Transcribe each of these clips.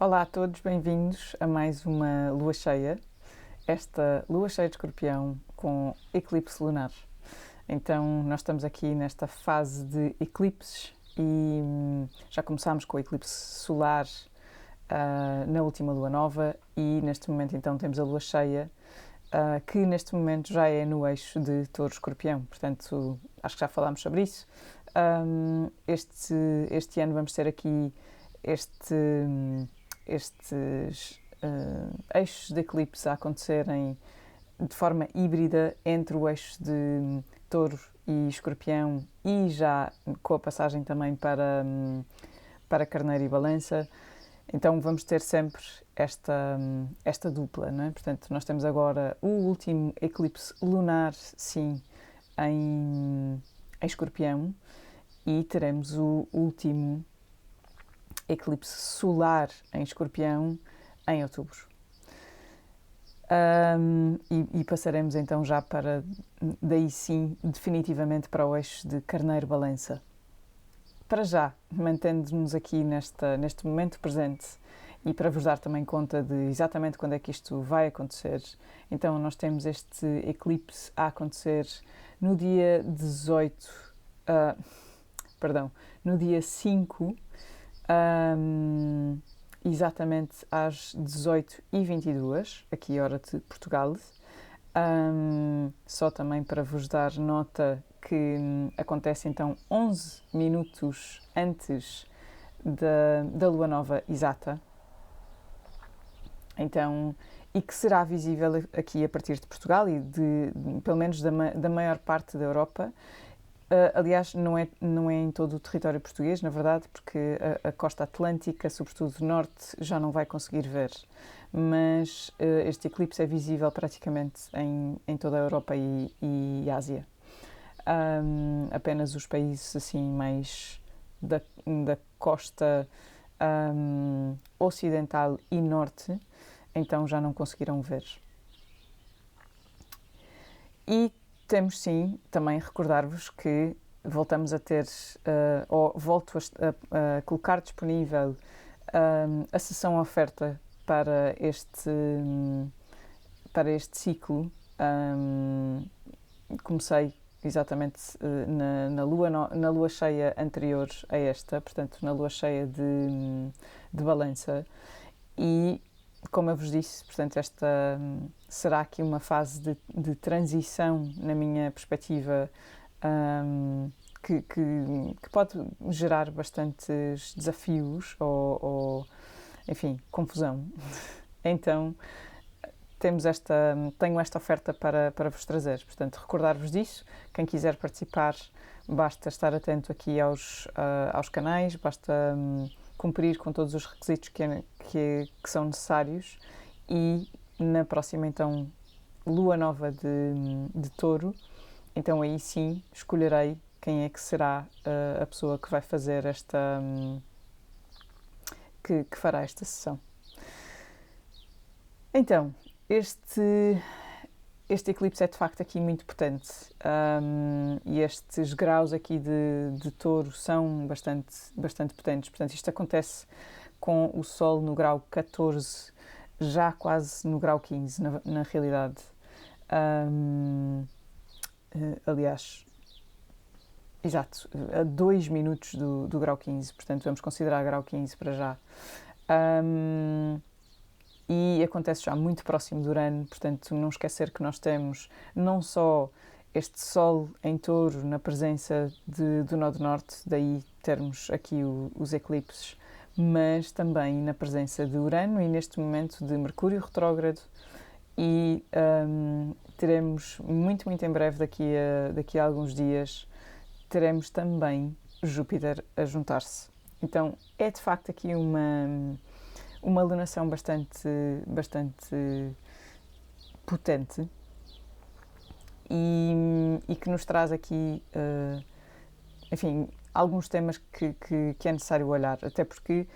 Olá a todos, bem-vindos a mais uma lua cheia. Esta lua cheia de Escorpião com eclipse lunar. Então, nós estamos aqui nesta fase de eclipses e já começámos com o eclipse solar na última lua nova e neste momento então temos a lua cheia que neste momento já é no eixo de Touro-Escorpião. Portanto, acho que já falámos sobre isso. Este ano vamos ter aqui estes eixos de eclipse a acontecerem de forma híbrida entre o eixo de Touro e Escorpião e já com a passagem também para Carneiro e Balança. Então vamos ter sempre esta dupla, não é? Portanto, nós temos agora o último eclipse lunar, sim, em Escorpião, e teremos o último eclipse solar em Escorpião em outubro. E passaremos então já daí sim, definitivamente para o eixo de Carneiro-Balança. Para já, mantendo-nos aqui neste momento presente e para vos dar também conta de exatamente quando é que isto vai acontecer, então nós temos este eclipse a acontecer no dia 5, exatamente às 18h22, aqui hora de Portugal. Só também para vos dar nota que acontece então 11 minutos antes da lua nova exata. Então, e que será visível aqui a partir de Portugal e pelo menos da maior parte da Europa. Aliás, não é em todo o território português, na verdade, porque a costa atlântica, sobretudo do norte, já não vai conseguir ver. Mas este eclipse é visível praticamente em toda a Europa e Ásia. Apenas os países assim mais da costa ocidental e norte, então já não conseguirão ver. E temos sim, também recordar-vos que voltamos a ter, ou volto a colocar disponível a sessão oferta para este ciclo. Comecei exatamente na lua cheia anterior a esta, portanto na lua cheia de Balança, e como eu vos disse, portanto, esta será aqui uma fase de transição, na minha perspectiva, que pode gerar bastantes desafios ou enfim, confusão. Então, tenho esta oferta para vos trazer. Portanto, recordar-vos disso. Quem quiser participar, basta estar atento aqui aos canais, basta cumprir com todos os requisitos que são necessários, e na próxima então lua nova de Touro, então aí sim escolherei quem é que será a pessoa que vai fazer que fará esta sessão. Então, este eclipse é de facto aqui muito potente, e estes graus aqui de Touro são bastante potentes. Portanto, isto acontece com o Sol no grau 14, já quase no grau 15, na realidade. Aliás, exato, a 2 minutos do grau 15, portanto vamos considerar grau 15 para já. E acontece já muito próximo do Urano, portanto não esquecer que nós temos não só este Sol em Touro na presença do Nó do Norte, daí termos aqui os eclipses, mas também na presença de Urano e neste momento de Mercúrio retrógrado, e teremos muito em breve, daqui a alguns dias, teremos também Júpiter a juntar-se. Então é de facto aqui uma alunação bastante potente e que nos traz aqui, enfim, alguns temas que é necessário olhar, até porque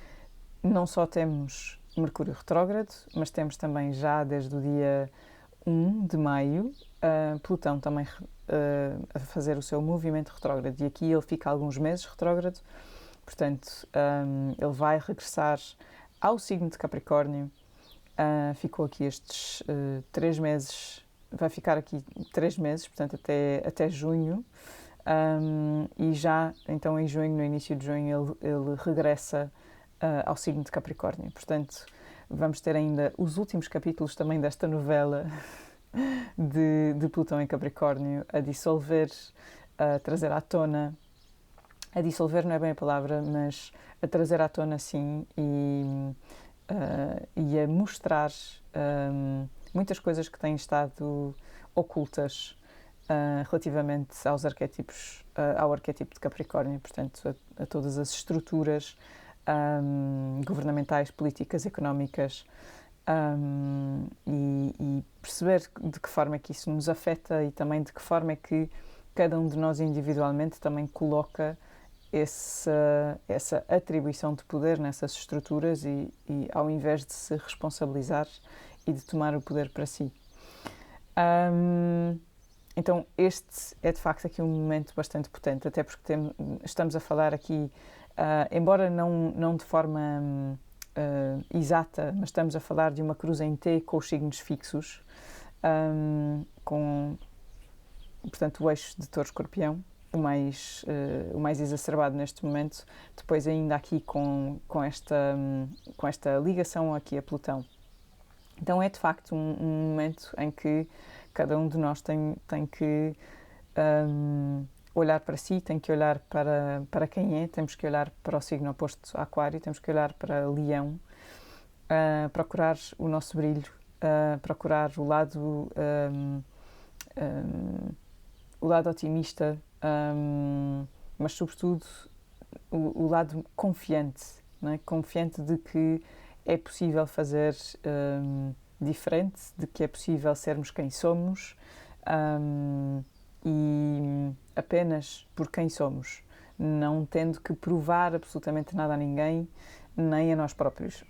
não só temos Mercúrio retrógrado, mas temos também já desde o dia 1 de maio Plutão também a fazer o seu movimento retrógrado, e aqui ele fica alguns meses retrógrado, portanto ele vai regressar ao signo de Capricórnio. Ficou aqui estes 3 meses, vai ficar aqui 3 meses, portanto até junho. E já então em junho, no início de junho, ele regressa ao signo de Capricórnio. Portanto, vamos ter ainda os últimos capítulos também desta novela de Plutão em Capricórnio a dissolver, a trazer à tona. A dissolver não é bem a palavra, mas a trazer à tona, sim, e a mostrar muitas coisas que têm estado ocultas relativamente aos arquétipos, ao arquétipo de Capricórnio, portanto, a todas as estruturas governamentais, políticas, económicas, e perceber de que forma é que isso nos afeta e também de que forma é que cada um de nós individualmente também coloca essa atribuição de poder nessas estruturas e ao invés de se responsabilizar e de tomar o poder para si. Então este é de facto aqui um momento bastante potente, até porque estamos a falar aqui, embora não de forma exata, mas estamos a falar de uma cruz em T com os signos fixos, com, portanto, o eixo de Touro-Escorpião, o mais exacerbado neste momento, depois ainda aqui com esta ligação aqui a Plutão. Então é de facto um momento em que cada um de nós tem que olhar para si, tem que olhar para quem é, temos que olhar para o signo oposto a Aquário, temos que olhar para Leão, procurar o nosso brilho, procurar o lado otimista, mas sobretudo o lado confiante, não é? Confiante de que é possível fazer diferente, de que é possível sermos quem somos e apenas por quem somos, não tendo que provar absolutamente nada a ninguém, nem a nós próprios.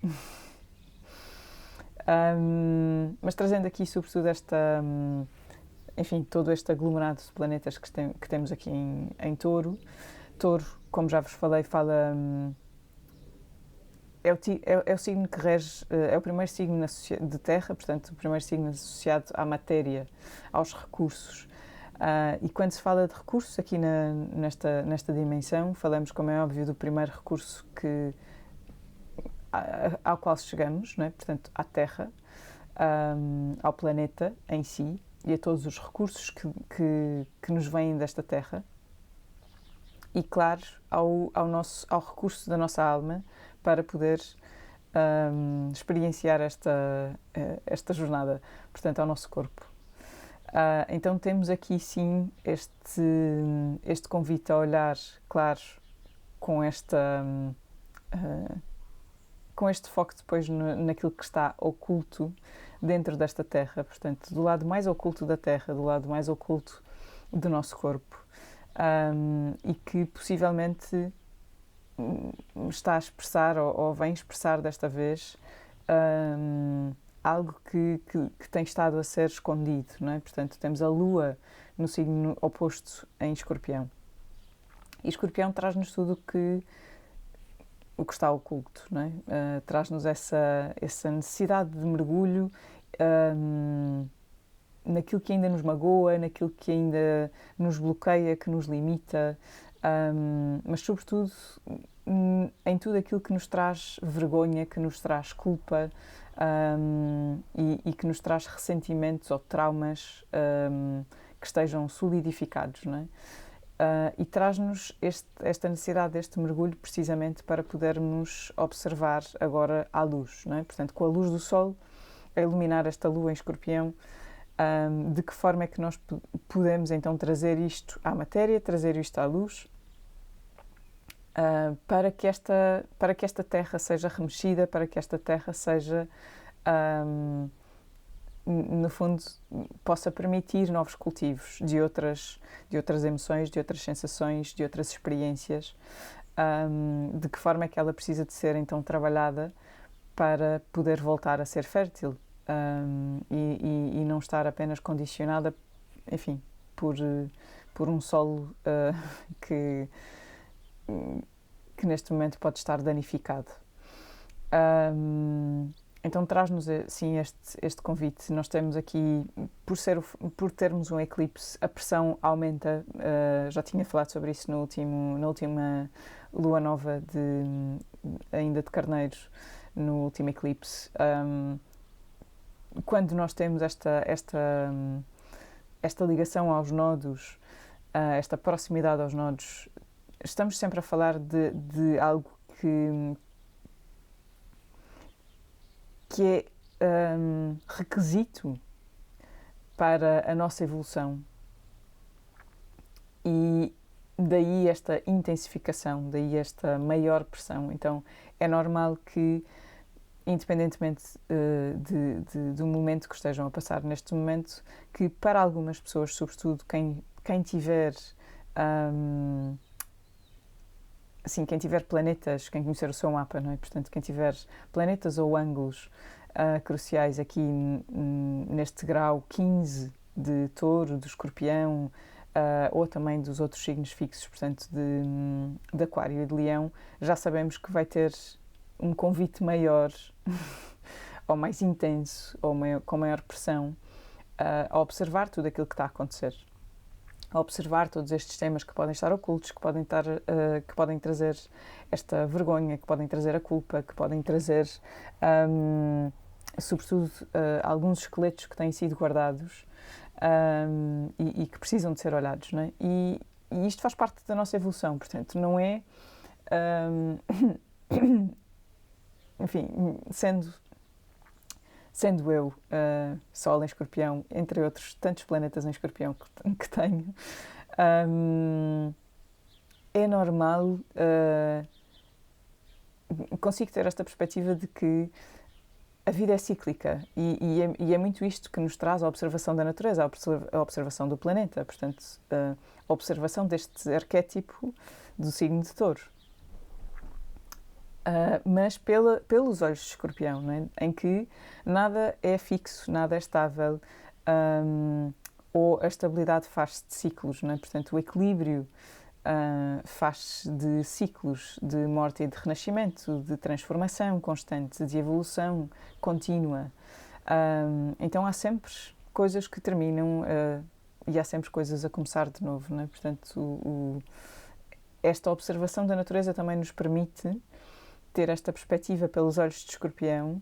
Mas trazendo aqui sobretudo enfim, todo este aglomerado de planetas que temos aqui em Touro. Touro, como já vos falei, é o signo que rege, é o primeiro signo de Terra, portanto, o primeiro signo associado à matéria, aos recursos. E quando se fala de recursos, aqui nesta dimensão, falamos, como é óbvio, do primeiro recurso ao qual chegamos, não é? Portanto, à Terra, ao planeta em si e a todos os recursos que nos vêm desta Terra. E, claro, ao recurso da nossa alma para poder experienciar esta jornada, portanto, ao nosso corpo. Então temos aqui, sim, este convite a olhar, claro, com este foco depois naquilo que está oculto dentro desta Terra, portanto, do lado mais oculto da Terra, do lado mais oculto do nosso corpo. E que possivelmente está a expressar ou vem expressar desta vez algo que tem estado a ser escondido, não é? Portanto, temos a Lua no signo oposto em Escorpião. E Escorpião traz-nos tudo o que está oculto, não é? Traz-nos essa necessidade de mergulho naquilo que ainda nos magoa, naquilo que ainda nos bloqueia, que nos limita, mas sobretudo em tudo aquilo que nos traz vergonha, que nos traz culpa e que nos traz ressentimentos ou traumas que estejam solidificados, não é? E traz-nos esta necessidade deste mergulho precisamente para podermos observar agora à luz, não é? Portanto, com a luz do Sol a iluminar esta Lua em Escorpião, de que forma é que nós podemos então trazer isto à matéria, trazer isto à luz, para que esta Terra seja remexida, para que esta Terra seja, no fundo, possa permitir novos cultivos de outras emoções, de outras sensações, de outras experiências, de que forma é que ela precisa de ser então trabalhada para poder voltar a ser fértil e não estar apenas condicionada, enfim, por um solo que neste momento pode estar danificado. Um, então traz-nos sim este convite. Nós temos aqui, por termos um eclipse, a pressão aumenta. Já tinha falado sobre isso na última lua nova ainda de Carneiros, no último eclipse. Quando nós temos esta ligação aos nodos, esta proximidade aos nodos, estamos sempre a falar de algo que é requisito para a nossa evolução. E daí esta intensificação, daí esta maior pressão. Então é normal que, independentemente do momento que estejam a passar neste momento, que para algumas pessoas, sobretudo quem tiver quem tiver planetas, quem conhecer o seu mapa, não é? Portanto, quem tiver planetas ou ângulos cruciais aqui neste grau 15 de Touro, de Escorpião, ou também dos outros signos fixos, portanto, de Aquário e de Leão, já sabemos que vai ter um convite maior ou mais intenso, ou com maior pressão, a observar tudo aquilo que está a acontecer. A observar todos estes temas que podem estar ocultos, que podem trazer esta vergonha, que podem trazer a culpa, que podem trazer, sobretudo, alguns esqueletos que têm sido guardados e que precisam de ser olhados, não é? E isto faz parte da nossa evolução, portanto, não é... enfim, sendo eu Sol em Escorpião, entre outros tantos planetas em Escorpião que tenho, é normal, consigo ter esta perspectiva de que a vida é cíclica e é muito isto que nos traz a observação da natureza, a observação do planeta, portanto, a observação deste arquétipo do signo de Touro. Mas pelos olhos de Escorpião, não é? Em que nada é fixo, nada é estável, ou a estabilidade faz-se de ciclos, não é? Portanto, o equilíbrio faz-se de ciclos de morte e de renascimento, de transformação constante, de evolução contínua. Então há sempre coisas que terminam e há sempre coisas a começar de novo, não é? Portanto, esta observação da natureza também nos permite ter esta perspectiva pelos olhos de Escorpião,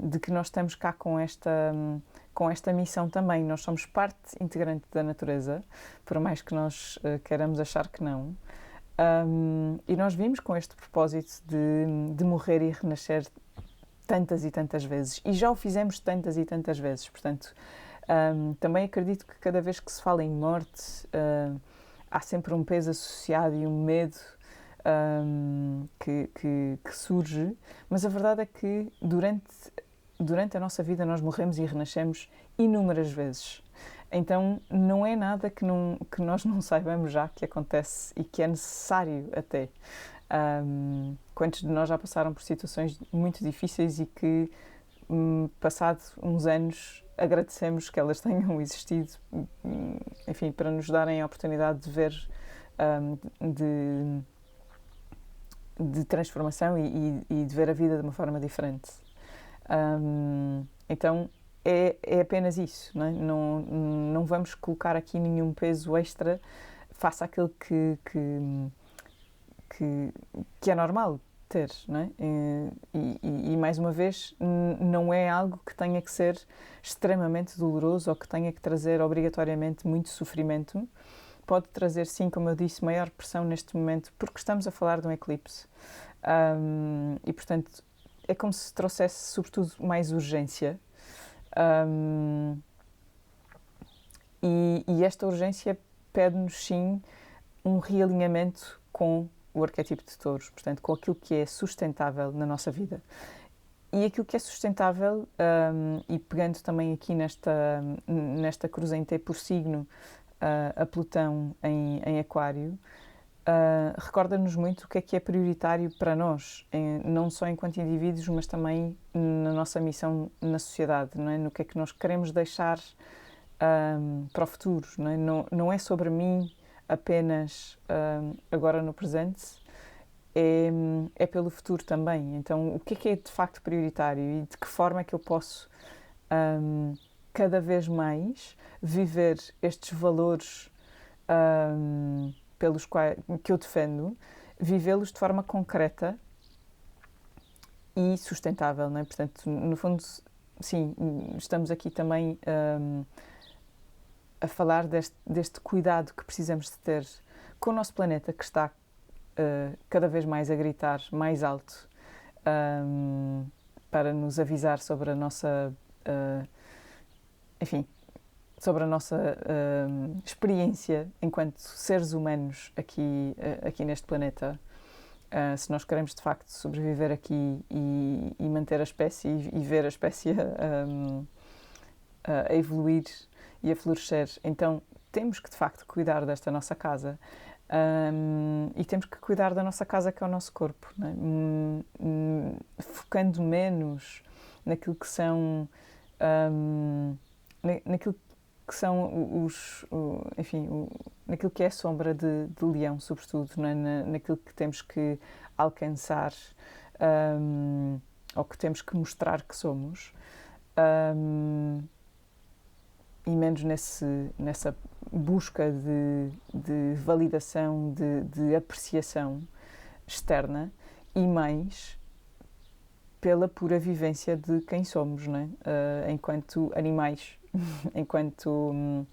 de que nós estamos cá com esta missão também. Nós somos parte integrante da natureza, por mais que nós queiramos achar que não. E nós vimos com este propósito de morrer e renascer tantas e tantas vezes. E já o fizemos tantas e tantas vezes. Portanto, também acredito que cada vez que se fala em morte, há sempre um peso associado e um medo que surge, mas a verdade é que durante a nossa vida nós morremos e renascemos inúmeras vezes. Então não é nada que nós não saibamos já que acontece e que é necessário até. Quantos de nós já passaram por situações muito difíceis e que, passado uns anos, agradecemos que elas tenham existido, enfim, para nos darem a oportunidade de ver, de transformação e de ver a vida de uma forma diferente. Então é apenas isso, não é? Não vamos colocar aqui nenhum peso extra face àquilo que é normal ter, não é? E mais uma vez, não é algo que tenha que ser extremamente doloroso ou que tenha que trazer obrigatoriamente muito sofrimento. Pode trazer, sim, como eu disse, maior pressão neste momento, porque estamos a falar de um eclipse. E, portanto, é como se trouxesse, sobretudo, mais urgência. E esta urgência pede-nos, sim, um realinhamento com o arquétipo de Touros, portanto, com aquilo que é sustentável na nossa vida. E aquilo que é sustentável, e pegando também aqui nesta cruz em T por signo, a Plutão em Aquário, recorda-nos muito o que é prioritário para nós, não só enquanto indivíduos, mas também na nossa missão na sociedade, não é? No que é que nós queremos deixar para o futuro, não é? Não é sobre mim apenas agora no presente, é pelo futuro também. Então, o que é de facto prioritário e de que forma é que eu posso cada vez mais viver estes valores pelos quais que eu defendo, vivê-los de forma concreta e sustentável, não é? Portanto, no fundo, sim, estamos aqui também a falar deste cuidado que precisamos de ter com o nosso planeta, que está cada vez mais a gritar mais alto para nos avisar sobre a nossa, enfim, sobre a nossa experiência enquanto seres humanos aqui neste planeta. Se nós queremos de facto sobreviver aqui e manter a espécie e ver a espécie a evoluir e a florescer, então temos que de facto cuidar desta nossa casa e temos que cuidar da nossa casa, que é o nosso corpo, não é? Focando menos naquilo que são naquilo que são naquilo que é a sombra de leão, sobretudo, não é? Naquilo que temos que alcançar ou que temos que mostrar que somos, e menos nessa busca de validação, de apreciação externa, e mais pela pura vivência de quem somos, não é? Enquanto animais, enquanto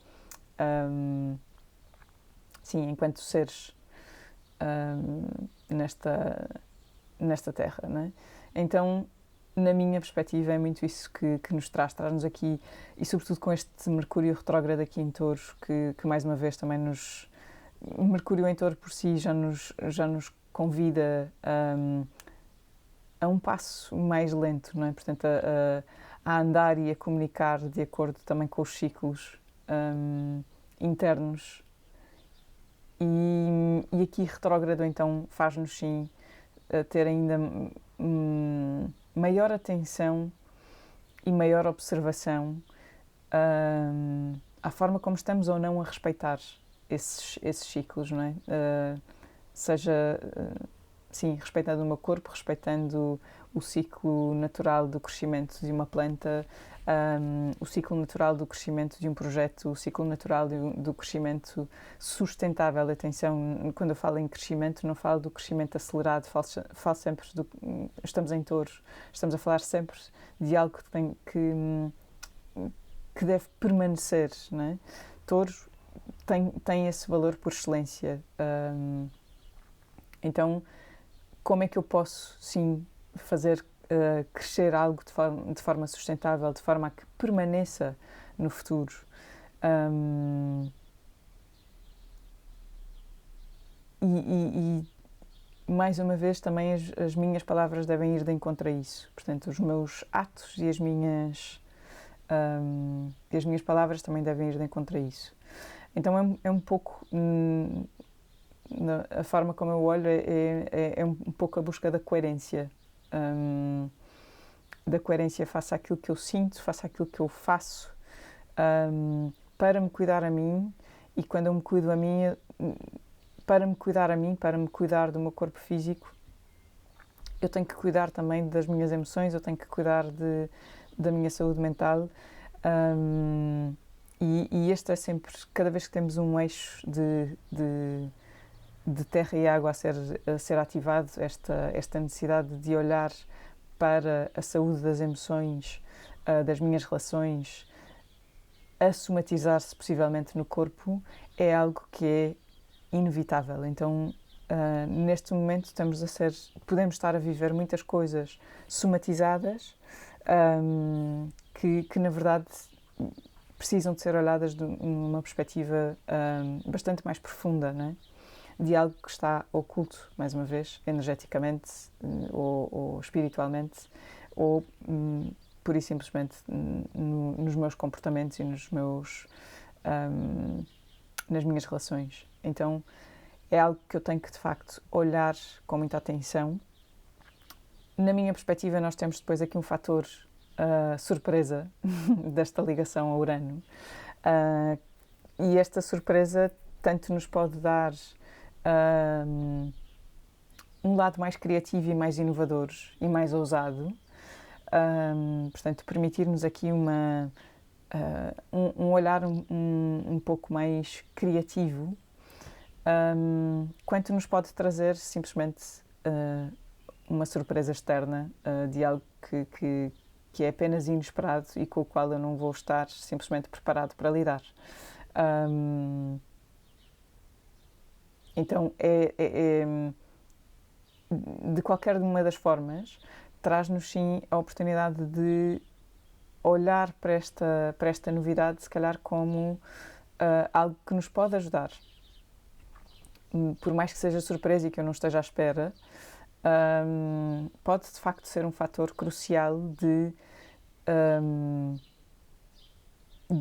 enquanto seres nesta terra, não é? Então, na minha perspectiva, é muito isso que nos traz-nos aqui, e sobretudo com este Mercúrio retrógrado aqui em Touro, que mais uma vez também Mercúrio em Touro por si já nos convida a um passo mais lento, não é? Portanto, a andar e a comunicar de acordo também com os ciclos internos. E aqui retrógrado então faz-nos sim ter ainda maior atenção e maior observação à forma como estamos ou não a respeitar esses ciclos, não é? Seja, sim, respeitando o meu corpo, respeitando o ciclo natural do crescimento de uma planta, o ciclo natural do crescimento de um projeto, o ciclo natural do crescimento sustentável. Atenção, quando eu falo em crescimento, não falo do crescimento acelerado, falo sempre estamos em Touros, estamos a falar sempre de algo que deve permanecer, não é? Touros tem esse valor por excelência. Então, como é que eu posso, sim, fazer crescer algo de forma sustentável, de forma a que permaneça no futuro? E mais uma vez, também as minhas palavras devem ir de encontro a isso. Portanto, os meus atos e as minhas palavras também devem ir de encontro a isso. Então, é um pouco... a forma como eu olho é um pouco a busca da coerência. Da coerência face àquilo que eu sinto, face àquilo que eu faço, para me cuidar a mim, e quando eu me cuido a mim, para me cuidar do meu corpo físico, eu tenho que cuidar também das minhas emoções, eu tenho que cuidar da minha saúde mental, e este é sempre, cada vez que temos um eixo de terra e água a ser ativado, esta necessidade de olhar para a saúde das emoções, das minhas relações, a somatizar-se possivelmente no corpo, é algo que é inevitável. Então, neste momento podemos estar a viver muitas coisas somatizadas, que na verdade precisam de ser olhadas numa perspectiva bastante mais profunda, não é? De algo que está oculto, mais uma vez, energeticamente ou espiritualmente, ou pura e simplesmente nos meus comportamentos e nas minhas relações. Então, é algo que eu tenho que, de facto, olhar com muita atenção. Na minha perspectiva, nós temos depois aqui um fator surpresa desta ligação a Urano. E esta surpresa tanto nos pode dar um lado mais criativo e mais inovador e mais ousado. Portanto, permitir-nos aqui um olhar um pouco mais criativo, quanto nos pode trazer simplesmente uma surpresa externa de algo que é apenas inesperado e com o qual eu não vou estar simplesmente preparado para lidar. Então, de qualquer uma das formas, traz-nos sim a oportunidade de olhar para esta novidade, se calhar como algo que nos pode ajudar. Por mais que seja surpresa e que eu não esteja à espera, pode de facto ser um fator crucial de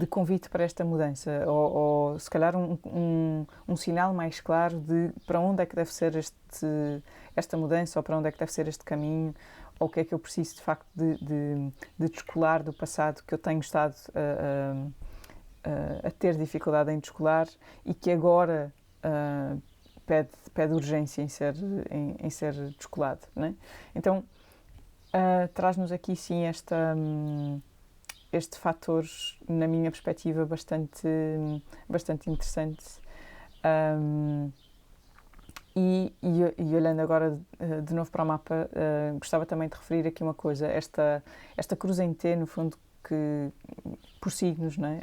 convite para esta mudança, ou se calhar um sinal mais claro de para onde é que deve ser esta mudança, ou para onde é que deve ser este caminho, ou o que é que eu preciso de facto de descolar do passado que eu tenho estado a ter dificuldade em descolar e que agora pede urgência em ser descolado, não é? Então, traz-nos aqui sim este fator, na minha perspectiva, bastante interessante. E olhando agora de novo para o mapa, gostava também de referir aqui uma coisa, esta cruz em T, no fundo, que por signos, não é?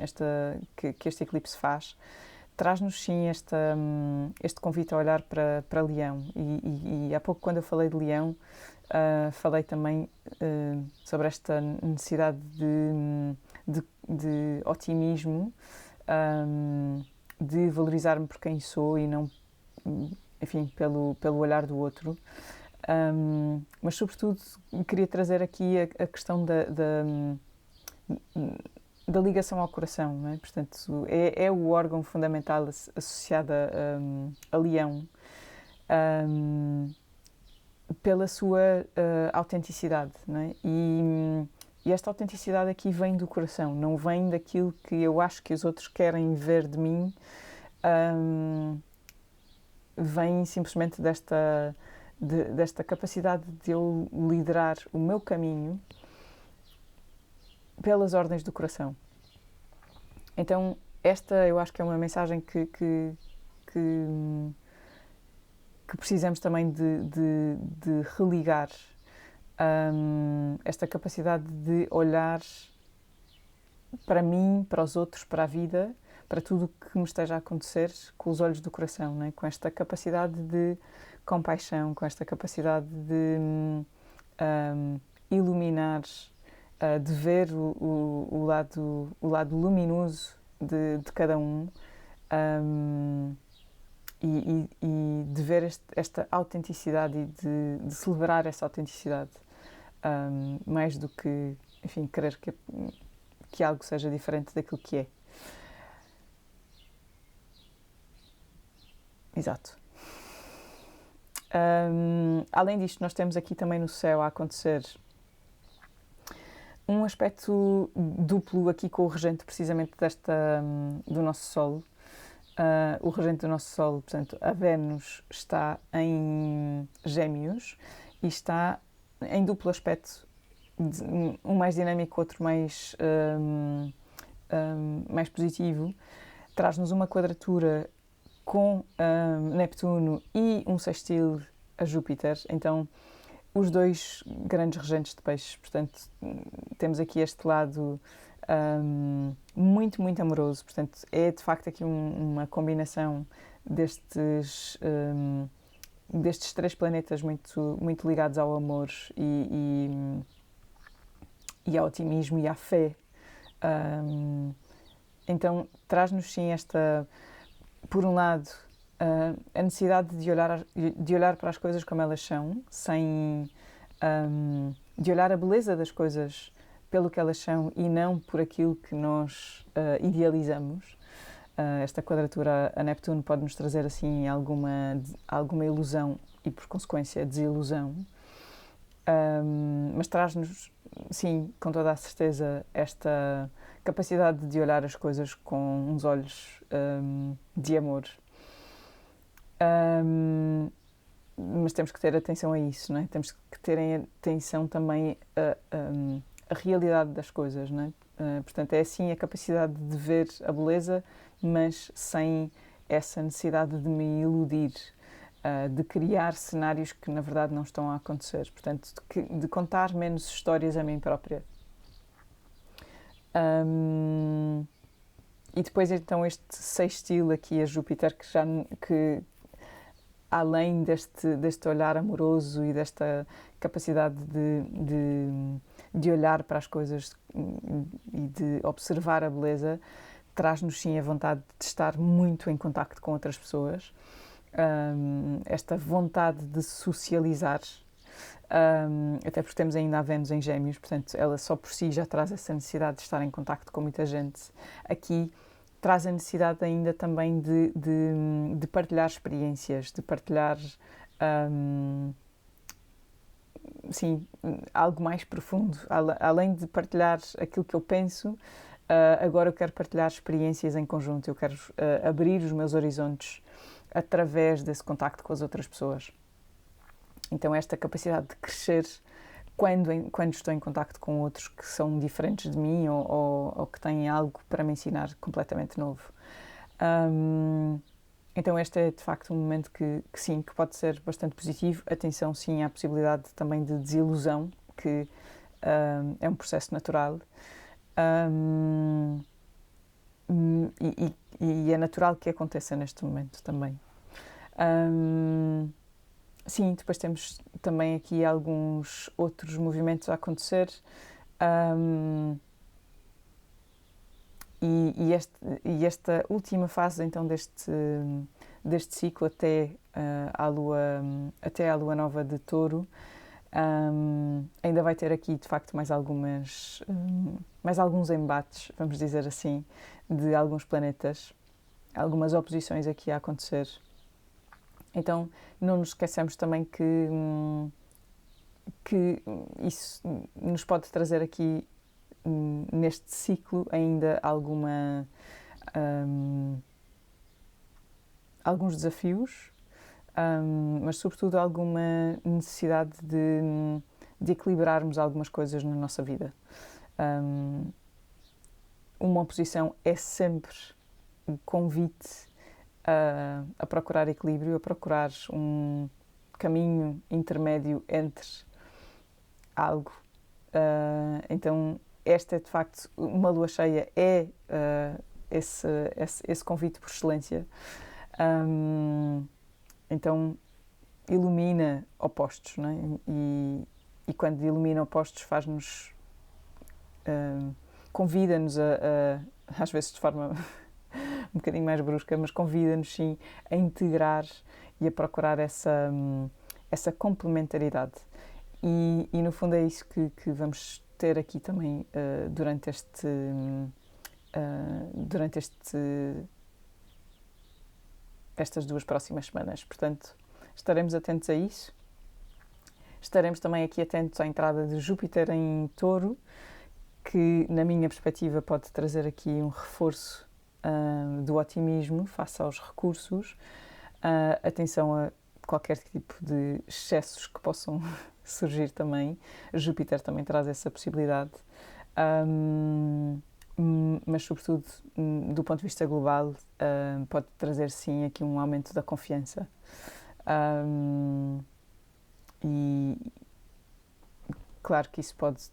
Que este eclipse faz, traz-nos sim este convite a olhar para Leão. E há pouco, quando eu falei de Leão, falei também sobre esta necessidade de otimismo, de valorizar-me por quem sou e não, enfim, pelo olhar do outro. Mas, sobretudo, queria trazer aqui a questão da ligação ao coração, não é? Portanto, é o órgão fundamental associado a Leão, pela sua autenticidade, não é? E esta autenticidade aqui vem do coração, não vem daquilo que eu acho que os outros querem ver de mim, vem simplesmente desta capacidade de eu liderar o meu caminho pelas ordens do coração. Então, esta eu acho que é uma mensagem que precisamos também de religar, esta capacidade de olhar para mim, para os outros, para a vida, para tudo o que me esteja a acontecer com os olhos do coração, não é? Com esta capacidade de compaixão, com esta capacidade de iluminar, de ver o lado luminoso de cada um, e de ver esta autenticidade e de celebrar essa autenticidade, mais do que, enfim, querer que algo seja diferente daquilo que é. Exato. Além disto, nós temos aqui também no céu a acontecer um aspecto duplo aqui com o regente precisamente do nosso Sol. O regente do nosso Sol, portanto, a Vênus, está em Gêmeos e está em duplo aspecto, um mais dinâmico, outro mais positivo. Traz-nos uma quadratura com Neptuno e um sextil a Júpiter, então os dois grandes regentes de peixes. Portanto, temos aqui este lado muito, muito amoroso. Portanto, é de facto aqui uma combinação destes três planetas muito, muito ligados ao amor e ao otimismo e à fé. Então, traz-nos sim por um lado, a necessidade de olhar para as coisas como elas são, de olhar a beleza das coisas pelo que elas são e não por aquilo que nós idealizamos. Esta quadratura a Neptuno pode nos trazer assim alguma ilusão e, por consequência, desilusão. Mas traz-nos, sim, com toda a certeza, esta capacidade de olhar as coisas com uns olhos de amor. mas temos que ter atenção a isso, não é? Temos que ter atenção também a realidade das coisas, não é? Portanto, é assim a capacidade de ver a beleza, mas sem essa necessidade de me iludir, de criar cenários que na verdade não estão a acontecer. Portanto, de contar menos histórias a mim própria. E depois então este sextil aqui a Júpiter, que além deste olhar amoroso e desta capacidade de olhar para as coisas e de observar a beleza, traz-nos sim a vontade de estar muito em contacto com outras pessoas, esta vontade de socializar, até porque temos ainda a Vênus em Gêmeos, portanto ela só por si já traz essa necessidade de estar em contacto com muita gente. Aqui traz a necessidade ainda também de partilhar experiências, de partilhar sim, algo mais profundo. Além de partilhar aquilo que eu penso, agora eu quero partilhar experiências em conjunto, eu quero abrir os meus horizontes através desse contacto com as outras pessoas. Então esta capacidade de crescer quando estou em contacto com outros que são diferentes de mim ou que têm algo para me ensinar completamente novo. Então este é de facto um momento que sim, que pode ser bastante positivo. Atenção sim à possibilidade também de desilusão, que é um processo natural. E é natural que aconteça neste momento também. Sim, depois temos também aqui alguns outros movimentos a acontecer. E esta última fase então deste ciclo até à lua nova de Touro, ainda vai ter aqui de facto mais alguns embates, vamos dizer assim, de alguns planetas, algumas oposições aqui a acontecer. Então não nos esqueçamos também que isso nos pode trazer aqui neste ciclo ainda alguns desafios, mas sobretudo alguma necessidade de equilibrarmos algumas coisas na nossa vida. Uma oposição é sempre um convite a procurar equilíbrio, a procurar um caminho intermédio entre algo. Então esta é de facto uma lua cheia, é esse convite por excelência. Então ilumina opostos, não é? E quando ilumina opostos faz-nos convida-nos às vezes de forma um bocadinho mais brusca, mas convida-nos sim a integrar e a procurar essa complementaridade. E no fundo é isso que vamos ter aqui também durante estas 2 próximas semanas. Portanto, estaremos atentos a isso. Estaremos também aqui atentos à entrada de Júpiter em Touro, que na minha perspectiva pode trazer aqui um reforço do otimismo face aos recursos. Atenção a qualquer tipo de excessos que possam surgir também. Júpiter também traz essa possibilidade. Mas sobretudo do ponto de vista global pode trazer sim aqui um aumento da confiança. E claro que isso pode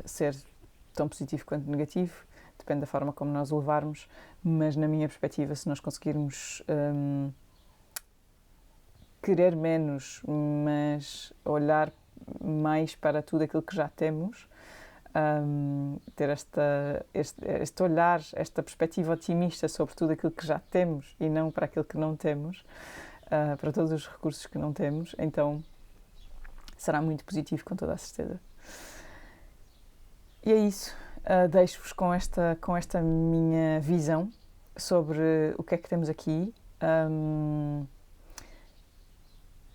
ser tão positivo quanto negativo, depende da forma como nós o levarmos, mas na minha perspectiva, se nós conseguirmos querer menos, mas olhar mais para tudo aquilo que já temos, ter este olhar, esta perspectiva otimista sobre tudo aquilo que já temos e não para aquilo que não temos, para todos os recursos que não temos, então será muito positivo, com toda a certeza. E é isso. Deixo-vos com esta minha visão sobre o que é que temos aqui.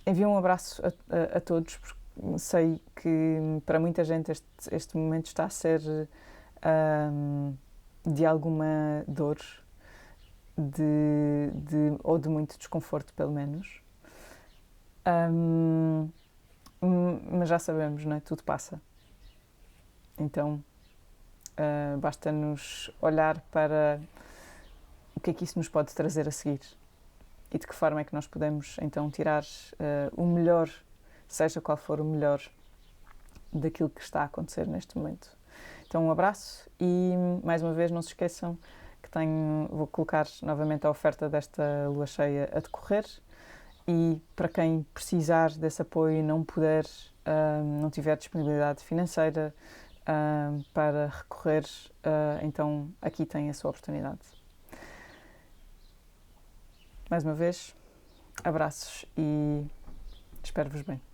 Envio um abraço a todos, porque sei que para muita gente este momento está a ser de alguma dor ou de muito desconforto, pelo menos. Hum, mas já sabemos, não é? Tudo passa. Então, basta-nos olhar para o que é que isso nos pode trazer a seguir e de que forma é que nós podemos então tirar o melhor, seja qual for o melhor, daquilo que está a acontecer neste momento. Então, um abraço e, mais uma vez, não se esqueçam que vou colocar novamente a oferta desta lua cheia a decorrer e para quem precisar desse apoio e não puder, não tiver disponibilidade financeira para recorrer, então aqui tem a sua oportunidade. Mais uma vez, abraços e espero-vos bem.